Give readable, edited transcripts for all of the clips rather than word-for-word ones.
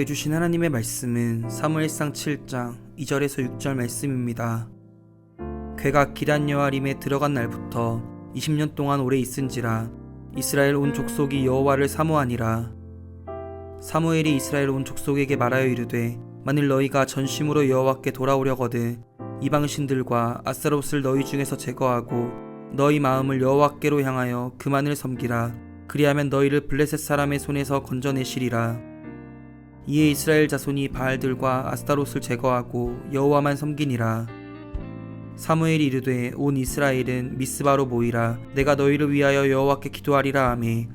우리에게 주신 하나님의 말씀은 사무엘상 7장 2절에서 6절 말씀입니다. 괴가 기럇 여아림에 들어간 날부터 20년 동안 오래 있은지라 이스라엘 온 족속이 여호와를 사모하니라. 사무엘이 이스라엘 온 족속에게 말하여 이르되 만일 너희가 전심으로 여호와께 돌아오려거든 이방 신들과 아스타롯을 너희 중에서 제거하고 너희 마음을 여호와께로 향하여 그만을 섬기라. 그리하면 너희를 블레셋 사람의 손에서 건져내시리라. 이에 이스라엘 자손이 바알들과 아스타롯을 제거하고 여호와만 섬기니라. 사무엘이 이르되 온 이스라엘은 미스바로 모이라. 내가 너희를 위하여 여호와께 기도하리라 하매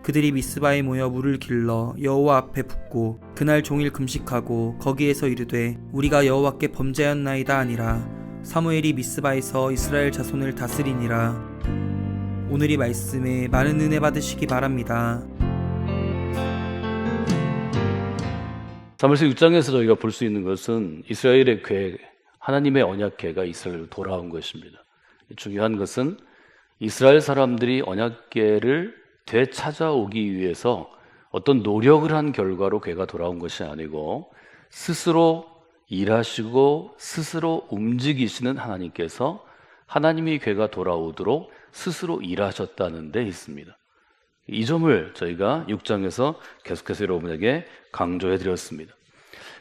그들이 미스바에 모여 물을 길러 여호와 앞에 붓고 그날 종일 금식하고 거기에서 이르되 우리가 여호와께 범죄하였나이다 하니라. 사무엘이 미스바에서 이스라엘 자손을 다스리니라. 오늘 이 말씀에 많은 은혜 받으시기 바랍니다. 사무엘서 6장에서 저희가 볼 수 있는 것은 이스라엘의 궤, 하나님의 언약궤가 이스라엘로 돌아온 것입니다. 중요한 것은 이스라엘 사람들이 언약궤를 되찾아오기 위해서 어떤 노력을 한 결과로 궤가 돌아온 것이 아니고 스스로 일하시고 스스로 움직이시는 하나님께서 하나님이 궤가 돌아오도록 스스로 일하셨다는 데 있습니다. 이 점을 저희가 6장에서 계속해서 여러분에게 강조해 드렸습니다.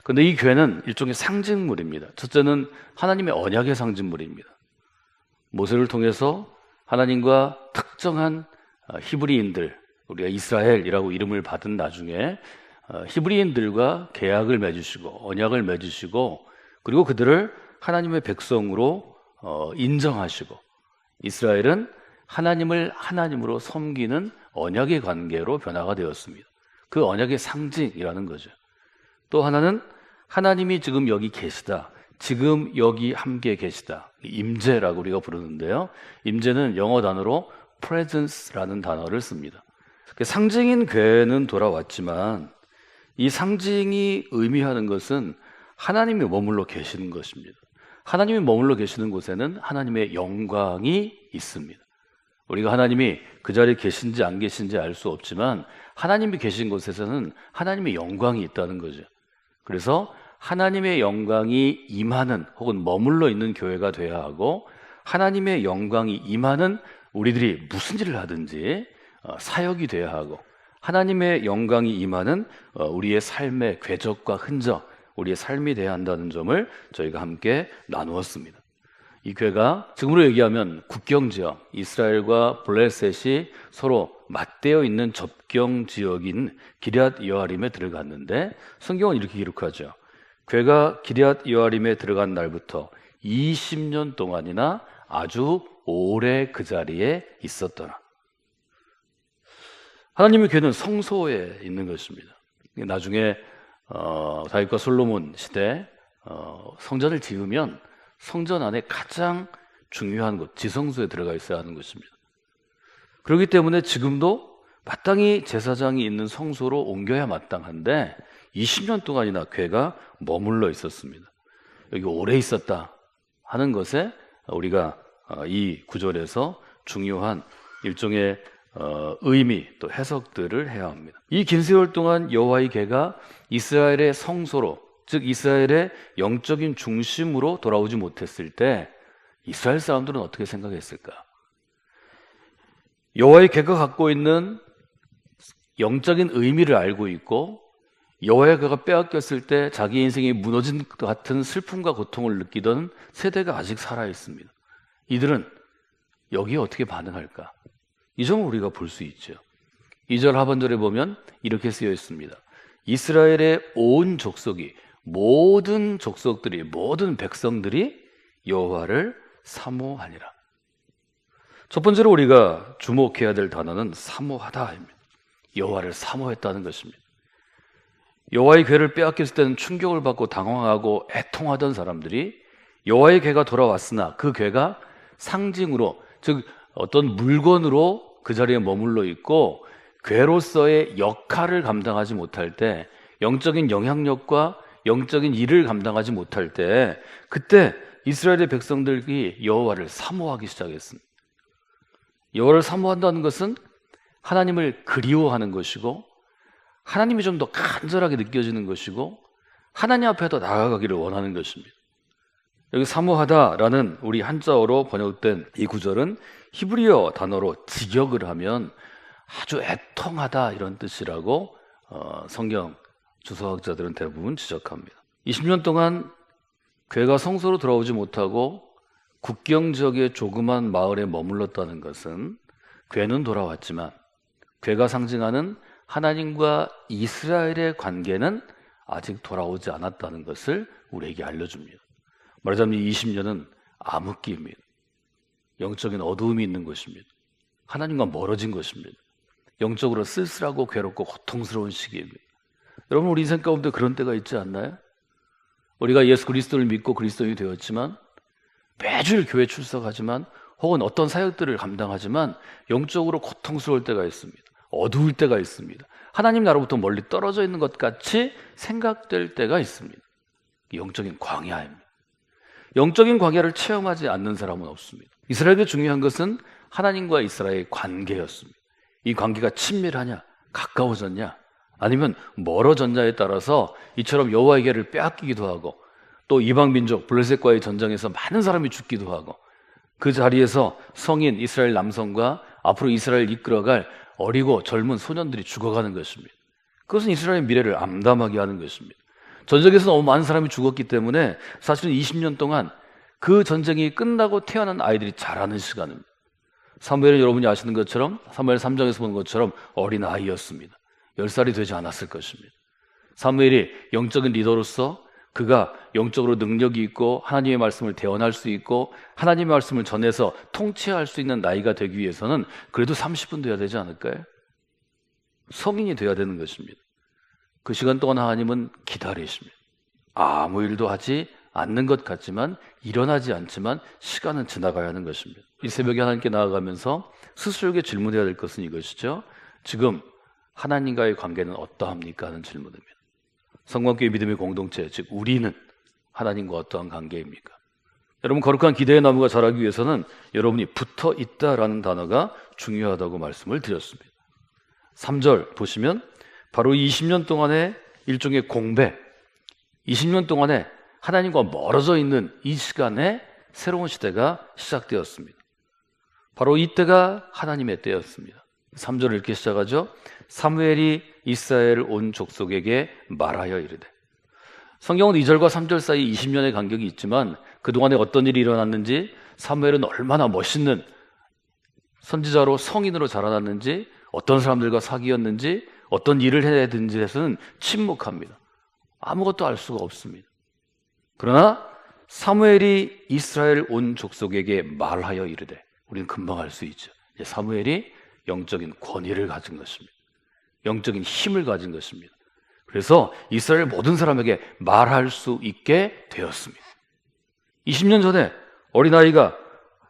그런데 이 궤는 일종의 상징물입니다. 첫째는 하나님의 언약의 상징물입니다. 모세를 통해서 하나님과 특정한 히브리인들, 우리가 이스라엘이라고 이름을 받은 나중에 히브리인들과 계약을 맺으시고 언약을 맺으시고 그리고 그들을 하나님의 백성으로 인정하시고 이스라엘은 하나님을 하나님으로 섬기는 언약의 관계로 변화가 되었습니다. 그 언약의 상징이라는 거죠. 또 하나는 하나님이 지금 여기 계시다. 지금 여기 함께 계시다. 임재라고 우리가 부르는데요. 임재는 영어 단어로 presence라는 단어를 씁니다. 상징인 궤는 돌아왔지만 이 상징이 의미하는 것은 하나님이 머물러 계시는 것입니다. 하나님이 머물러 계시는 곳에는 하나님의 영광이 있습니다. 우리가 하나님이 그 자리에 계신지 안 계신지 알 수 없지만 하나님이 계신 곳에서는 하나님의 영광이 있다는 거죠. 그래서 하나님의 영광이 임하는 혹은 머물러 있는 교회가 돼야 하고 하나님의 영광이 임하는 우리들이 무슨 일을 하든지 사역이 돼야 하고 하나님의 영광이 임하는 우리의 삶의 궤적과 흔적, 우리의 삶이 돼야 한다는 점을 저희가 함께 나누었습니다. 이 궤가 지금으로 얘기하면 국경지역, 이스라엘과 블레셋이 서로 맞대어 있는 접경 지역인 기럇 여아림에 들어갔는데 성경은 이렇게 기록하죠. 궤가 기럇 여아림에 들어간 날부터 20년 동안이나 아주 오래 그 자리에 있었더라. 하나님의 궤는 성소에 있는 것입니다. 나중에 다윗과 솔로몬 시대 성전을 지으면 성전 안에 가장 중요한 곳, 지성소에 들어가 있어야 하는 것입니다. 그렇기 때문에 지금도 마땅히 제사장이 있는 성소로 옮겨야 마땅한데 20년 동안이나 궤가 머물러 있었습니다. 여기 오래 있었다 하는 것에 우리가 이 구절에서 중요한 일종의 의미 또 해석들을 해야 합니다. 이 긴 세월 동안 여호와의 궤가 이스라엘의 성소로 즉 이스라엘의 영적인 중심으로 돌아오지 못했을 때 이스라엘 사람들은 어떻게 생각했을까? 여호와의 궤가 갖고 있는 영적인 의미를 알고 있고 여호와의 궤가 빼앗겼을 때 자기 인생이 무너진 것 같은 슬픔과 고통을 느끼던 세대가 아직 살아있습니다. 이들은 여기에 어떻게 반응할까? 이 점을 우리가 볼 수 있죠. 2절 하반절에 보면 이렇게 쓰여 있습니다. 이스라엘의 온 족속이 모든 족속들이 모든 백성들이 여호와를 사모하니라. 첫 번째로 우리가 주목해야 될 단어는 사모하다입니다. 여호와를 사모했다는 것입니다. 여호와의 궤를 빼앗겼을 때는 충격을 받고 당황하고 애통하던 사람들이 여호와의 궤가 돌아왔으나 그 궤가 상징으로 즉 어떤 물건으로 그 자리에 머물러 있고 궤로서의 역할을 감당하지 못할 때 영적인 영향력과 영적인 일을 감당하지 못할 때 그때 이스라엘의 백성들이 여호와를 사모하기 시작했습니다. 여호와를 사모한다는 것은 하나님을 그리워하는 것이고 하나님이 좀 더 간절하게 느껴지는 것이고 하나님 앞에 더 나아가기를 원하는 것입니다. 여기 사모하다라는 우리 한자어로 번역된 이 구절은 히브리어 단어로 직역을 하면 아주 애통하다 이런 뜻이라고 성경 주석학자들은 대부분 지적합니다. 20년 동안 괴가 성소로 돌아오지 못하고 국경 지역의 조그만 마을에 머물렀다는 것은 괴는 돌아왔지만 괴가 상징하는 하나님과 이스라엘의 관계는 아직 돌아오지 않았다는 것을 우리에게 알려줍니다. 말하자면 20년은 암흑기입니다. 영적인 어두움이 있는 것입니다. 하나님과 멀어진 것입니다. 영적으로 쓸쓸하고 괴롭고 고통스러운 시기입니다. 여러분, 우리 인생 가운데 그런 때가 있지 않나요? 우리가 예수 그리스도를 믿고 그리스도인이 되었지만 매주일 교회 출석하지만 혹은 어떤 사역들을 감당하지만 영적으로 고통스러울 때가 있습니다. 어두울 때가 있습니다. 하나님 나로부터 멀리 떨어져 있는 것 같이 생각될 때가 있습니다. 영적인 광야입니다. 영적인 광야를 체험하지 않는 사람은 없습니다. 이스라엘에게 중요한 것은 하나님과 이스라엘의 관계였습니다. 이 관계가 친밀하냐, 가까워졌냐, 아니면 멀어졌냐에 따라서 이처럼 여호와에게를 빼앗기기도 하고 또 이방 민족 블레셋과의 전쟁에서 많은 사람이 죽기도 하고 그 자리에서 성인 이스라엘 남성과 앞으로 이스라엘 이끌어갈 어리고 젊은 소년들이 죽어가는 것입니다. 그것은 이스라엘의 미래를 암담하게 하는 것입니다. 전쟁에서 너무 많은 사람이 죽었기 때문에 사실은 20년 동안 그 전쟁이 끝나고 태어난 아이들이 자라는 시간입니다. 사무엘은 여러분이 아시는 것처럼 사무엘 3장에서 보는 것처럼 어린 아이였습니다. 10살이 되지 않았을 것입니다. 사무엘이 영적인 리더로서 그가 영적으로 능력이 있고 하나님의 말씀을 대언할 수 있고 하나님의 말씀을 전해서 통치할 수 있는 나이가 되기 위해서는 그래도 30분 돼야 되지 않을까요? 성인이 돼야 되는 것입니다. 그 시간 동안 하나님은 기다리십니다. 아무 일도 하지 않는 것 같지만 일어나지 않지만 시간은 지나가야 하는 것입니다. 이 새벽에 하나님께 나아가면서 스스로에게 질문해야 될 것은 이것이죠. 지금 하나님과의 관계는 어떠합니까? 하는 질문입니다. 성광교회 믿음의 공동체, 즉 우리는 하나님과 어떠한 관계입니까? 여러분, 거룩한 기대의 나무가 자라기 위해서는 여러분이 붙어 있다라는 단어가 중요하다고 말씀을 드렸습니다. 3절 보시면 바로 20년 동안의 일종의 공백, 20년 동안에 하나님과 멀어져 있는 이 시간에 새로운 시대가 시작되었습니다. 바로 이때가 하나님의 때였습니다. 3절을 이렇게 시작하죠. 사무엘이 이스라엘 온 족속에게 말하여 이르되. 성경은 2절과 3절 사이 20년의 간격이 있지만 그동안에 어떤 일이 일어났는지, 사무엘은 얼마나 멋있는 선지자로 성인으로 자라났는지, 어떤 사람들과 사귀었는지, 어떤 일을 해야 되는지에서는 침묵합니다. 아무것도 알 수가 없습니다. 그러나 사무엘이 이스라엘 온 족속에게 말하여 이르되, 우리는 금방 알 수 있죠. 사무엘이 영적인 권위를 가진 것입니다. 영적인 힘을 가진 것입니다. 그래서 이스라엘 모든 사람에게 말할 수 있게 되었습니다. 20년 전에 어린아이가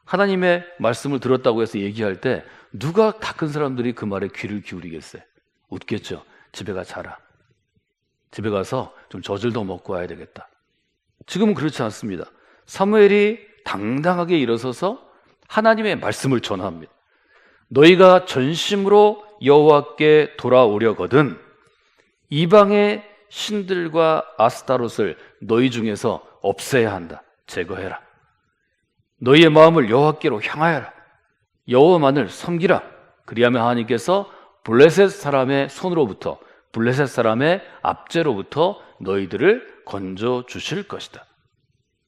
하나님의 말씀을 들었다고 해서 얘기할 때 누가 다 큰 사람들이 그 말에 귀를 기울이겠어요? 웃겠죠. 집에 가 자라. 집에 가서 좀 젖을 더 먹고 와야 되겠다. 지금은 그렇지 않습니다. 사무엘이 당당하게 일어서서 하나님의 말씀을 전합니다. 너희가 전심으로 여호와께 돌아오려거든 이방의 신들과 아스타롯을 너희 중에서 없애야 한다. 제거해라. 너희의 마음을 여호와께로 향하여라. 여호와만을 섬기라. 그리하면 하나님께서 블레셋 사람의 손으로부터, 블레셋 사람의 압제로부터 너희들을 건져 주실 것이다.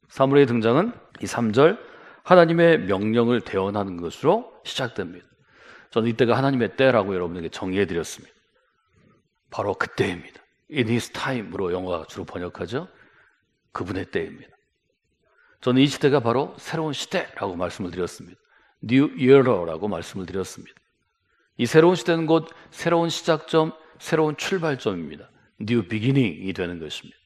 사무엘의 등장은 이 3절 하나님의 명령을 대언하는 것으로 시작됩니다. 저는 이때가 하나님의 때라고 여러분에게 정의해 드렸습니다. 바로 그때입니다. In his time으로 영어가 주로 번역하죠. 그분의 때입니다. 저는 이 시대가 바로 새로운 시대라고 말씀을 드렸습니다. New Era라고 말씀을 드렸습니다. 이 새로운 시대는 곧 새로운 시작점, 새로운 출발점입니다. New Beginning이 되는 것입니다.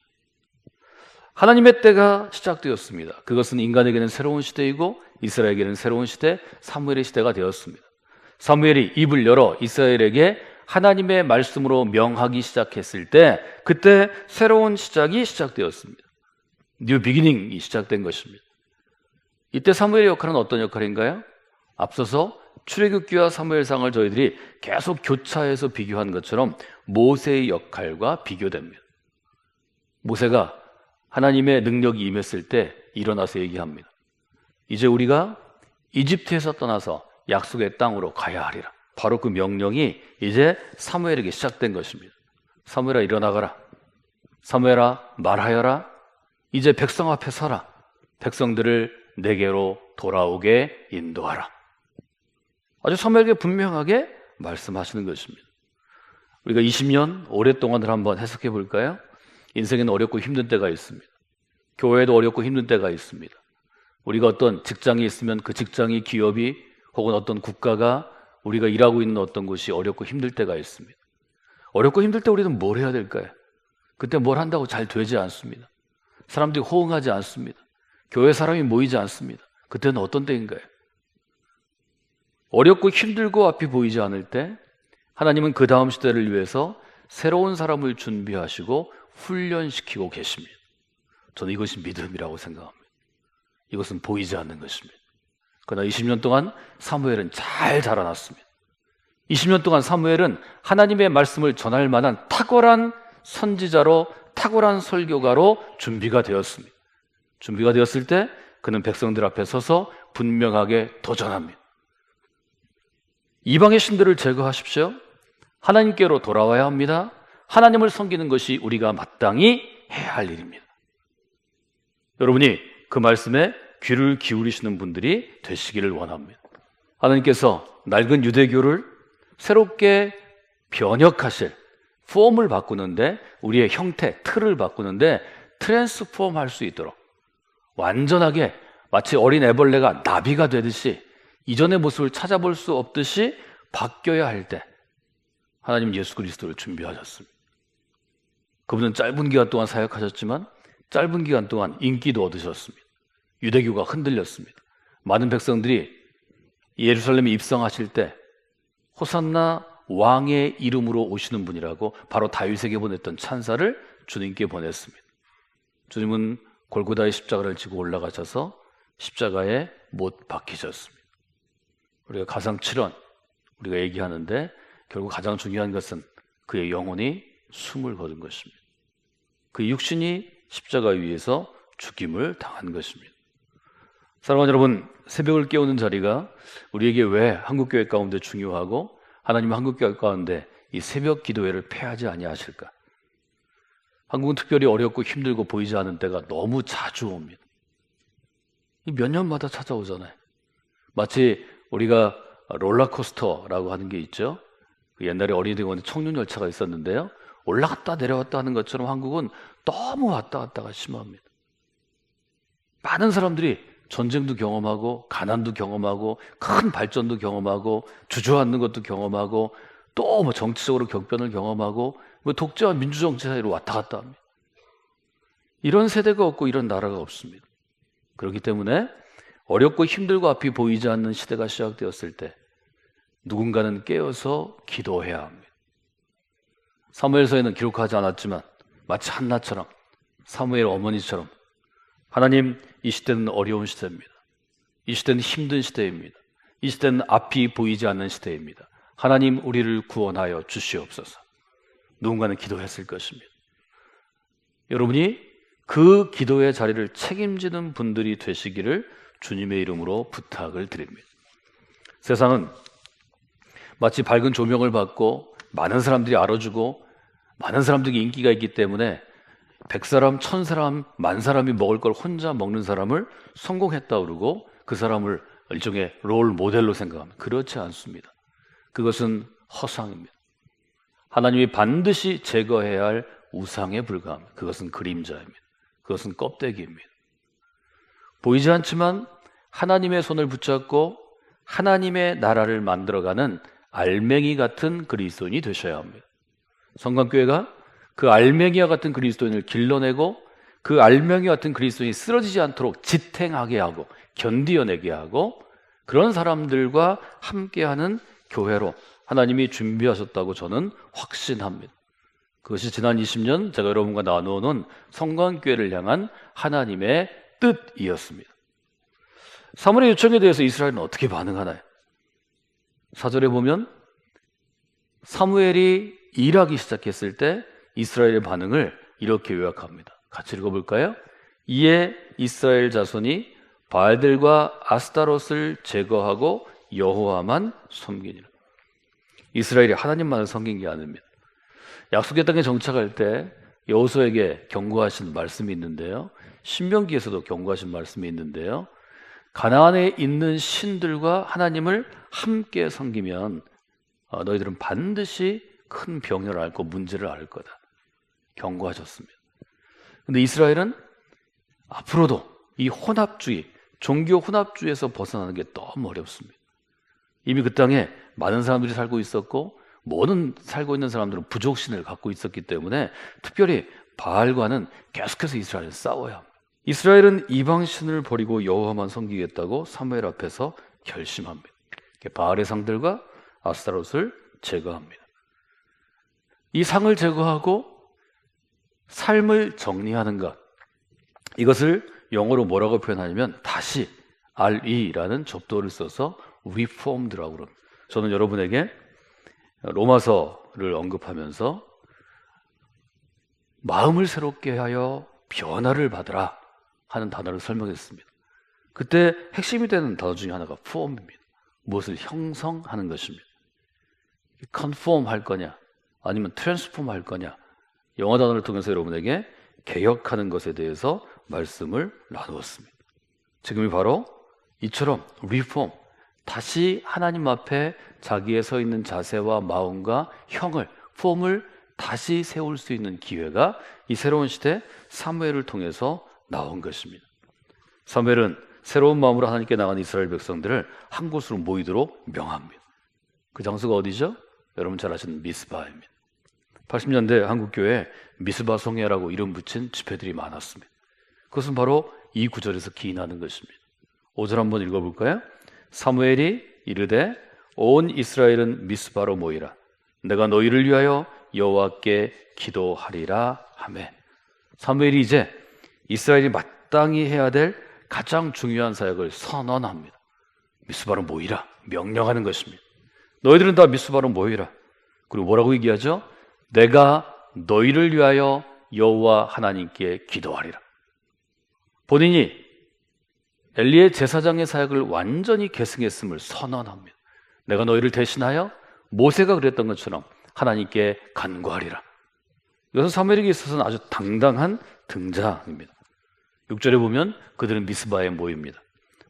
하나님의 때가 시작되었습니다. 그것은 인간에게는 새로운 시대이고 이스라엘에게는 새로운 시대, 사무엘의 시대가 되었습니다. 사무엘이 입을 열어 이스라엘에게 하나님의 말씀으로 명하기 시작했을 때 그때 새로운 시작이 시작되었습니다. 뉴 비기닝이 시작된 것입니다. 이때 사무엘의 역할은 어떤 역할인가요? 앞서서 출애굽기와 사무엘상을 저희들이 계속 교차해서 비교한 것처럼 모세의 역할과 비교됩니다. 모세가 하나님의 능력이 임했을 때 일어나서 얘기합니다. 이제 우리가 이집트에서 떠나서 약속의 땅으로 가야 하리라. 바로 그 명령이 이제 사무엘에게 시작된 것입니다. 사무엘아 일어나가라. 사무엘아 말하여라. 이제 백성 앞에 서라. 백성들을 내게로 돌아오게 인도하라. 아주 사무엘에게 분명하게 말씀하시는 것입니다. 우리가 20년 오랫동안을 한번 해석해 볼까요? 인생에는 어렵고 힘든 때가 있습니다. 교회도 어렵고 힘든 때가 있습니다. 우리가 어떤 직장이 있으면 그 직장이, 기업이 혹은 어떤 국가가, 우리가 일하고 있는 어떤 곳이 어렵고 힘들 때가 있습니다. 어렵고 힘들 때 우리는 뭘 해야 될까요? 그때 뭘 한다고 잘 되지 않습니다. 사람들이 호응하지 않습니다. 교회 사람이 모이지 않습니다. 그때는 어떤 때인가요? 어렵고 힘들고 앞이 보이지 않을 때 하나님은 그 다음 시대를 위해서 새로운 사람을 준비하시고 훈련시키고 계십니다. 저는 이것이 믿음이라고 생각합니다. 이것은 보이지 않는 것입니다. 그러나 20년 동안 사무엘은 잘 자라났습니다. 20년 동안 사무엘은 하나님의 말씀을 전할 만한 탁월한 선지자로, 탁월한 설교가로 준비가 되었습니다. 준비가 되었을 때 그는 백성들 앞에 서서 분명하게 도전합니다. 이방의 신들을 제거하십시오. 하나님께로 돌아와야 합니다. 하나님을 섬기는 것이 우리가 마땅히 해야 할 일입니다. 여러분이 그 말씀에 귀를 기울이시는 분들이 되시기를 원합니다. 하나님께서 낡은 유대교를 새롭게 변혁하실, 폼을 바꾸는데, 우리의 형태, 틀을 바꾸는데 트랜스폼 할 수 있도록 완전하게 마치 어린 애벌레가 나비가 되듯이 이전의 모습을 찾아볼 수 없듯이 바뀌어야 할 때 하나님 예수 그리스도를 준비하셨습니다. 그분은 짧은 기간 동안 사역하셨지만 짧은 기간 동안 인기도 얻으셨습니다. 유대교가 흔들렸습니다. 많은 백성들이 예루살렘에 입성하실 때 호산나 왕의 이름으로 오시는 분이라고 바로 다윗에게 보냈던 찬사를 주님께 보냈습니다. 주님은 골고다의 십자가를 지고 올라가셔서 십자가에 못 박히셨습니다. 우리가 가상 7원 우리가 얘기하는데 결국 가장 중요한 것은 그의 영혼이 숨을 거둔 것입니다. 그 육신이 십자가 위에서 죽임을 당한 것입니다. 사랑하는 여러분, 새벽을 깨우는 자리가 우리에게 왜 한국교회 가운데 중요하고 하나님 한국교회 가운데 이 새벽 기도회를 폐하지 아니하실까? 한국은 특별히 어렵고 힘들고 보이지 않은 때가 너무 자주 옵니다. 몇 년마다 찾아오잖아요. 마치 우리가 롤러코스터라고 하는 게 있죠. 옛날에 어린이대공원에 청룡열차가 있었는데요. 올라갔다 내려왔다 하는 것처럼 한국은 너무 왔다 갔다가 심합니다. 많은 사람들이 전쟁도 경험하고 가난도 경험하고 큰 발전도 경험하고 주저앉는 것도 경험하고 또 뭐 정치적으로 격변을 경험하고 뭐 독재와 민주정치 사이로 왔다 갔다 합니다. 이런 세대가 없고 이런 나라가 없습니다. 그렇기 때문에 어렵고 힘들고 앞이 보이지 않는 시대가 시작되었을 때 누군가는 깨어서 기도해야 합니다. 사무엘서에는 기록하지 않았지만 마치 한나처럼, 사무엘 어머니처럼 하나님, 이 시대는 어려운 시대입니다. 이 시대는 힘든 시대입니다. 이 시대는 앞이 보이지 않는 시대입니다. 하나님, 우리를 구원하여 주시옵소서. 누군가는 기도했을 것입니다. 여러분이 그 기도의 자리를 책임지는 분들이 되시기를 주님의 이름으로 부탁을 드립니다. 세상은 마치 밝은 조명을 받고 많은 사람들이 알아주고 많은 사람들이 인기가 있기 때문에 100사람, 1000사람, 10,000사람이 먹을 걸 혼자 먹는 사람을 성공했다 그러고 그 사람을 일종의 롤 모델로 생각합니다. 그렇지 않습니다. 그것은 허상입니다. 하나님이 반드시 제거해야 할 우상에 불과합니다. 그것은 그림자입니다. 그것은 껍데기입니다. 보이지 않지만 하나님의 손을 붙잡고 하나님의 나라를 만들어가는 알맹이 같은 그리스도인이 되셔야 합니다. 성광교회가 그 알맹이와 같은 그리스도인을 길러내고 그 알맹이 같은 그리스도인이 쓰러지지 않도록 지탱하게 하고 견디어내게 하고 그런 사람들과 함께하는 교회로 하나님이 준비하셨다고 저는 확신합니다. 그것이 지난 20년 제가 여러분과 나누어놓은 성광교회를 향한 하나님의 뜻이었습니다. 사무엘의 요청에 대해서 이스라엘은 어떻게 반응하나요? 4절에 보면 사무엘이 일하기 시작했을 때 이스라엘의 반응을 이렇게 요약합니다. 같이 읽어볼까요? 이에 이스라엘 자손이 바알들과 아스타롯을 제거하고 여호와만 섬기니라. 이스라엘이 하나님만을 섬긴 게 아닙니다. 약속의 땅에 정착할 때 여호수아에게 경고하신 말씀이 있는데요. 신명기에서도 경고하신 말씀이 있는데요. 가나안에 있는 신들과 하나님을 함께 섬기면 너희들은 반드시 큰 병을 앓고 문제를 앓을 거다. 경고하셨습니다. 근데 이스라엘은 앞으로도 이 혼합주의, 종교 혼합주의에서 벗어나는 게 너무 어렵습니다. 이미 그 땅에 많은 사람들이 살고 있었고 모든 살고 있는 사람들은 부족신을 갖고 있었기 때문에 특별히 바알과는 계속해서 이스라엘은 싸워야 합니다. 이스라엘은 이방신을 버리고 여호와만 섬기겠다고 사무엘 앞에서 결심합니다. 바알의 상들과 아스타롯을 제거합니다. 이 상을 제거하고 삶을 정리하는 것, 이것을 영어로 뭐라고 표현하냐면 다시 RE라는 접두어를 써서 reformed라고 그럽니다. 저는 여러분에게 로마서를 언급하면서 마음을 새롭게 하여 변화를 받으라 하는 단어를 설명했습니다. 그때 핵심이 되는 단어 중에 하나가 form입니다. 무엇을 형성하는 것입니다. conform 할 거냐 아니면 transform 할 거냐, 영어 단어를 통해서 여러분에게 개혁하는 것에 대해서 말씀을 나누었습니다. 지금이 바로 이처럼 reform, 다시 하나님 앞에 자기의 서 있는 자세와 마음과 형을, 폼을 다시 세울 수 있는 기회가 이 새로운 시대 사무엘을 통해서 나온 것입니다. 사무엘은 새로운 마음으로 하나님께 나간 이스라엘 백성들을 한 곳으로 모이도록 명합니다. 그 장소가 어디죠? 여러분 잘 아시는 미스바입니다. 80년대 한국교회에 미스바 성회라고 이름 붙인 집회들이 많았습니다. 그것은 바로 이 구절에서 기인하는 것입니다. 5절 한번 읽어볼까요? 사무엘이 이르되 온 이스라엘은 미스바로 모이라. 내가 너희를 위하여 여호와께 기도하리라 하매. 사무엘이 이제 이스라엘이 마땅히 해야 될 가장 중요한 사역을 선언합니다. 미스바로 모이라, 명령하는 것입니다. 너희들은 다 미스바로 모이라. 그리고 뭐라고 얘기하죠? 내가 너희를 위하여 여호와 하나님께 기도하리라. 본인이 엘리의 제사장의 사역을 완전히 계승했음을 선언합니다. 내가 너희를 대신하여 모세가 그랬던 것처럼 하나님께 간구하리라. 이것은 사무엘에게 있어서는 아주 당당한 등장입니다. 6절에 보면 그들은 미스바에 모입니다.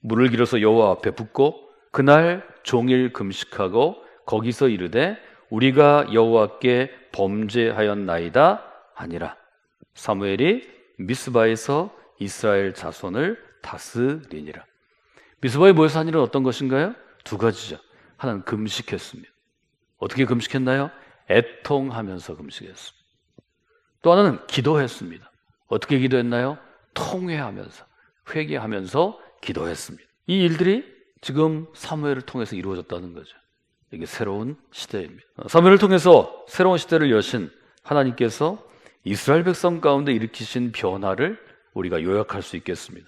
물을 길어서 여호와 앞에 붓고 그날 종일 금식하고 거기서 이르되 우리가 여호와께 범죄하였나이다 하니라. 사무엘이 미스바에서 이스라엘 자손을 다스리니라. 미스바에 모여서 한 일은 어떤 것인가요? 두 가지죠. 하나는 금식했습니다. 어떻게 금식했나요? 애통하면서 금식했습니다. 또 하나는 기도했습니다. 어떻게 기도했나요? 통회하면서, 회개하면서 기도했습니다. 이 일들이 지금 사무엘을 통해서 이루어졌다는 거죠. 이게 새로운 시대입니다. 사무엘을 통해서 새로운 시대를 여신 하나님께서 이스라엘 백성 가운데 일으키신 변화를 우리가 요약할 수 있겠습니다.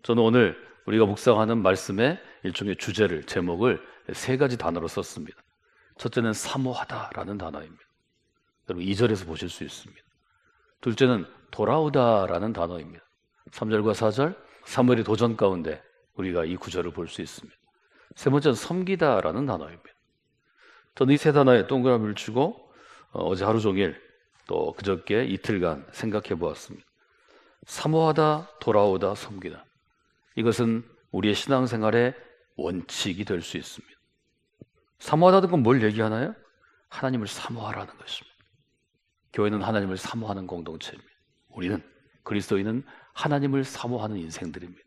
저는 오늘 우리가 묵상하는 말씀의 일종의 주제를, 제목을 세 가지 단어로 썼습니다. 첫째는 사모하다라는 단어입니다. 여러분 2절에서 보실 수 있습니다. 둘째는 돌아오다라는 단어입니다. 3절과 4절 사무엘의 도전 가운데 우리가 이 구절을 볼 수 있습니다. 세 번째는 섬기다라는 단어입니다. 저는 이 세 단어에 동그라미를 치고 어제 하루 종일 또 그저께 이틀간 생각해 보았습니다. 사모하다, 돌아오다, 섬기다. 이것은 우리의 신앙생활의 원칙이 될 수 있습니다. 사모하다는 건 뭘 얘기하나요? 하나님을 사모하라는 것입니다. 교회는 하나님을 사모하는 공동체입니다. 우리는, 그리스도인은 하나님을 사모하는 인생들입니다.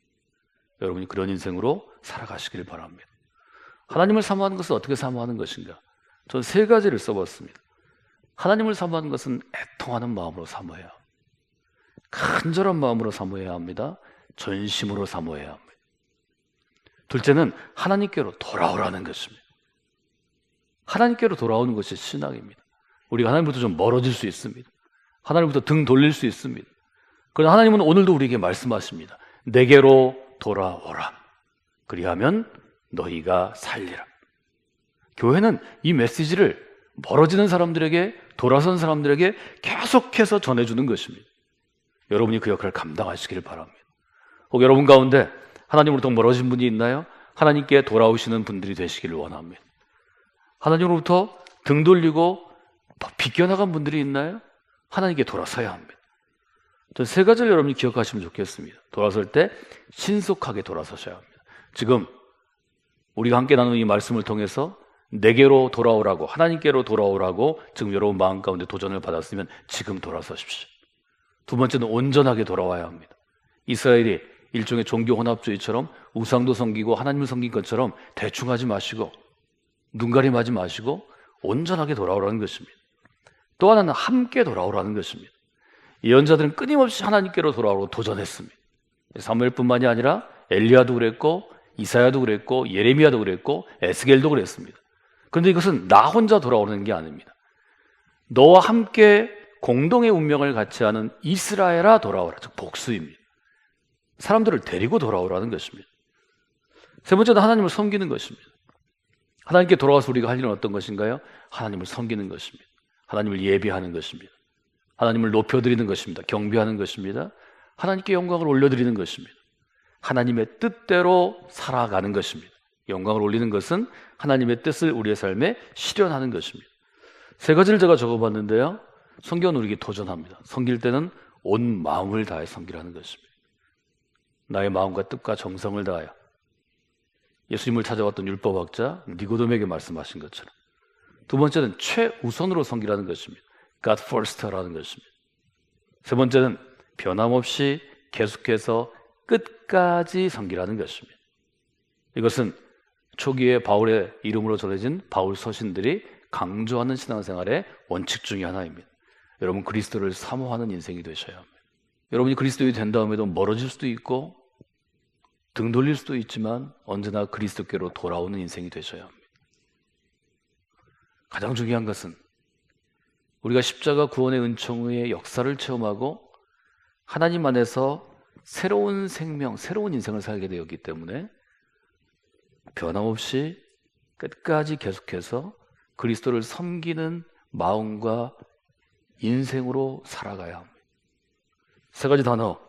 여러분이 그런 인생으로 살아가시길 바랍니다. 하나님을 사모하는 것은 어떻게 사모하는 것인가? 저는 세 가지를 써봤습니다. 하나님을 사모하는 것은 애통하는 마음으로 사모해야 합니다. 간절한 마음으로 사모해야 합니다. 전심으로 사모해야 합니다. 둘째는 하나님께로 돌아오라는 것입니다. 하나님께로 돌아오는 것이 신앙입니다. 우리가 하나님부터 좀 멀어질 수 있습니다. 하나님부터 등 돌릴 수 있습니다. 그러나 하나님은 오늘도 우리에게 말씀하십니다. 내게로 돌아오라. 그리하면 너희가 살리라. 교회는 이 메시지를 멀어지는 사람들에게, 돌아선 사람들에게 계속해서 전해주는 것입니다. 여러분이 그 역할을 감당하시기를 바랍니다. 혹 여러분 가운데 하나님으로부터 멀어진 분이 있나요? 하나님께 돌아오시는 분들이 되시기를 원합니다. 하나님으로부터 등 돌리고 비껴나간 분들이 있나요? 하나님께 돌아서야 합니다. 전 세 가지를 여러분이 기억하시면 좋겠습니다. 돌아설 때 신속하게 돌아서셔야 합니다. 지금 우리가 함께 나누는 이 말씀을 통해서 내게로 돌아오라고, 하나님께로 돌아오라고 지금 여러분 마음 가운데 도전을 받았으면 지금 돌아서십시오. 두 번째는 온전하게 돌아와야 합니다. 이스라엘이 일종의 종교 혼합주의처럼 우상도 섬기고 하나님을 섬긴 것처럼 대충 하지 마시고 눈가림하지 마시고 온전하게 돌아오라는 것입니다. 또 하나는 함께 돌아오라는 것입니다. 예언자들은 끊임없이 하나님께로 돌아오라고 도전했습니다. 사무엘뿐만이 아니라 엘리야도 그랬고 이사야도 그랬고 예레미야도 그랬고 에스겔도 그랬습니다. 그런데 이것은 나 혼자 돌아오는 게 아닙니다. 너와 함께 공동의 운명을 같이 하는 이스라엘아 돌아오라. 즉 복수입니다. 사람들을 데리고 돌아오라는 것입니다. 세 번째는 하나님을 섬기는 것입니다. 하나님께 돌아와서 우리가 할 일은 어떤 것인가요? 하나님을 섬기는 것입니다. 하나님을 예배하는 것입니다. 하나님을 높여드리는 것입니다. 경배하는 것입니다. 하나님께 영광을 올려드리는 것입니다. 하나님의 뜻대로 살아가는 것입니다. 영광을 올리는 것은 하나님의 뜻을 우리의 삶에 실현하는 것입니다. 세 가지를 제가 적어봤는데요. 성경은 우리에게 도전합니다. 섬길 때는 온 마음을 다해 섬기라는 것입니다. 나의 마음과 뜻과 정성을 다하여 예수님을 찾아왔던 율법학자 니고데모에게 말씀하신 것처럼. 두 번째는 최우선으로 섬기라는 것입니다. God first라는 것입니다. 세 번째는 변함없이 계속해서 끝까지 섬기라는 것입니다. 이것은 초기에 바울의 이름으로 전해진 바울 서신들이 강조하는 신앙생활의 원칙 중에 하나입니다. 여러분 그리스도를 사모하는 인생이 되셔야 합니다. 여러분이 그리스도인이 된 다음에도 멀어질 수도 있고 등 돌릴 수도 있지만 언제나 그리스도께로 돌아오는 인생이 되셔야 합니다. 가장 중요한 것은 우리가 십자가 구원의 은총의 역사를 체험하고 하나님 안에서 새로운 생명, 새로운 인생을 살게 되었기 때문에 변함없이 끝까지 계속해서 그리스도를 섬기는 마음과 인생으로 살아가야 합니다. 세 가지 단어,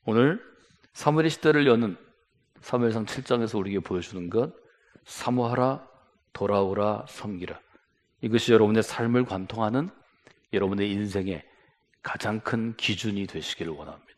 오늘 사무엘의 시대를 여는 사무엘상 7장에서 우리에게 보여주는 것, 사모하라, 돌아오라, 섬기라. 이것이 여러분의 삶을 관통하는 여러분의 인생의 가장 큰 기준이 되시기를 원합니다.